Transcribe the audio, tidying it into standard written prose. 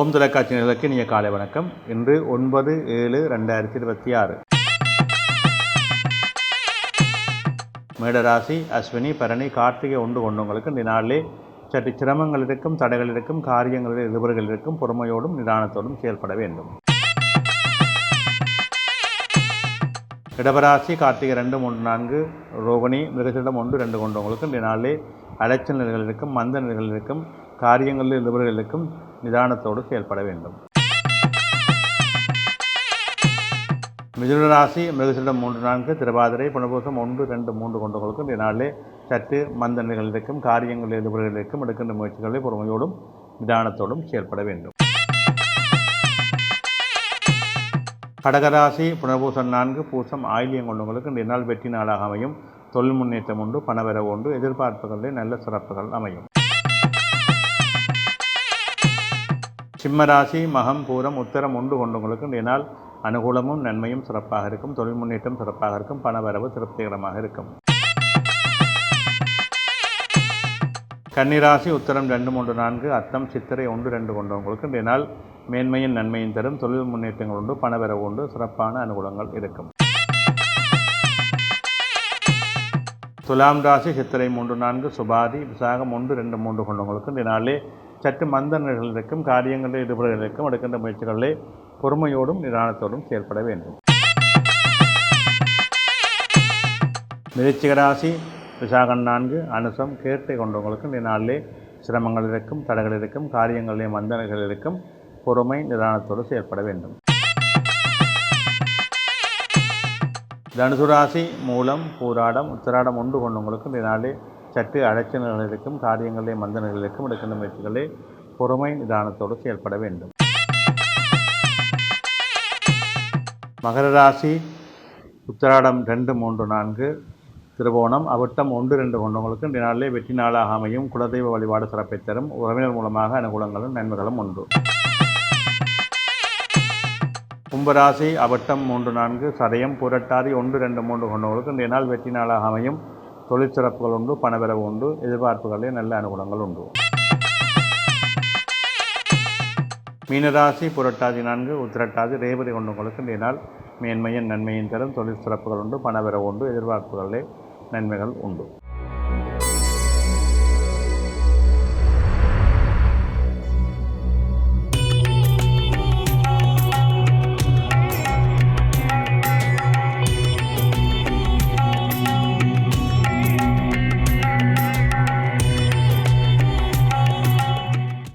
ஓம் தொலைக்காட்சியினர்களுக்கு இனிய காலை வணக்கம். இன்று 9/7/2026. மேடராசி, அஸ்வினி, பரணி, கார்த்திகை ஒன்று கொண்டவங்களுக்கு இந்த நாளிலே சற்று சிரமங்கள் இருக்கும், தடைகள் இருக்கும், காரியங்களில் எதிர்ப்புகள் இருக்கும். பொறுமையோடும் நிதானத்தோடும் செயல்பட வேண்டும். இடபராசி, கார்த்திகை 2, 3, 4, ரோகிணி, மிருகசீரிடம் 1, 2 கொண்டவங்களுக்கு இந்த நாளிலே அலைச்சல் நிலைகள் இருக்கும், மந்த நிலைகள் இருக்கும், காரியங்களில் எதிர்ப்புகள் இருக்கும். நிதானத்தோடு செயல்பட வேண்டும். மிதுனராசி, மிருகசீரிடம் 3, 4, திருவாதிரை, புனர்பூசம் 1, 2, 3 கொண்டவங்களுக்கு இந்த நாளிலே சற்று மந்த நிலைகள் இருக்கும், காரியங்களில் எதிர்ப்புகள் இருக்கும். எடுக்கின்ற முயற்சிகளை பொறுமையோடும் நிதானத்தோடும் செயல்பட வேண்டும். கடகராசி, புனர்பூசம் 4, பூசம், ஆயில்யம் கொண்டவங்களுக்கு இந்த நாள் வெற்றி நாளாக அமையும். தொழில் முன்னேற்றம் உண்டு, பணவரவு உண்டு, எதிர்பார்ப்புகளிலே நல்ல சிறப்புகள் அமையும். சிம்மராசி, மகம், பூரம், உத்தரம் 1 கொண்டவங்களுக்கு இந்த நாள் அனுகூலமும் நன்மையும் சிறப்பாக இருக்கும். தொழில் முன்னேற்றம் சிறப்பாக இருக்கும். பணவரவு திருப்திகரமாக இருக்கும். கன்னிராசி, உத்தரம் 2, 3, 4, அத்தம், சித்திரை 1, 2 கொண்டவங்களுக்கு இந்த நாள் மேன்மையும் நன்மையும் தரும். தொழில் முன்னேற்றங்கள் உண்டு, பணவரவு உண்டு, சிறப்பான அனுகூலங்கள் இருக்கும். துலாம் ராசி, சித்திரை 3, 4, சுபாதி, விசாகம் 1, 2, 3 கொண்டவங்களுக்கு இந்த நாளிலே சற்று மந்த நிலைகள் இருக்கும், காரியங்களில் ஈடுபடுகள் இருக்கும். எடுக்கின்ற முயற்சிகளிலே பொறுமையோடும் நிதானத்தோடும் செயல்பட வேண்டும். மிருச்சிகராசி, விசாகம் 4, அனுசம், கேட்டை கொண்டவங்களுக்கு இந்த நாளிலே சிரமங்கள் இருக்கும், தடைகள் இருக்கும், காரியங்களிலே மந்த நிலைகள் இருக்கும். பொறுமை நிதானத்தோடு செயல்பட வேண்டும். தனுசு ராசி, மூலம், பூராடம், உத்திராடம் 1 கொண்டவங்களுக்கு இந்த நாளிலே சற்று அலைச்சல்கள் இருக்கும், காரியங்களிலே மந்த நிலைகள் இருக்கும். எடுக்கின்ற முயற்சிகளே பொறுமை நிதானத்தோடு செயல்பட வேண்டும். மகர ராசி, உத்திராடம் 2, 3, 4, திருவோணம், அவிட்டம் 1, 2 கொண்டவங்களுக்கு இந்த நாளிலே வெற்றி நாளாக அமையும். குலதெய்வ வழிபாடு சிறப்பை தரும். உறவினர் மூலமாக அனுகூலங்களும் நன்மைகளும் உண்டு. கும்பராசி, அவிட்டம் 3, 4, சதயம், புரட்டாதி 1, 2, 3 கொண்டவங்களுக்கு இந்த நாள் வெற்றி நாளாக அமையும். தொழில் சிறப்புகள் உண்டு, பணவரவு உண்டு, எதிர்பார்ப்புகளிலே நல்ல அனுகூலங்கள் உண்டு. மீனராசி, புரட்டாதி 4, உத்திரட்டாதி, ரேவதி கொண்டவங்களுக்கு இந்த நாள் மேன்மையின் நன்மையின் தரும். தொழில் சிறப்புகள் உண்டு, பணவரவு உண்டு, எதிர்பார்ப்புகளிலே நன்மைகள் உண்டு.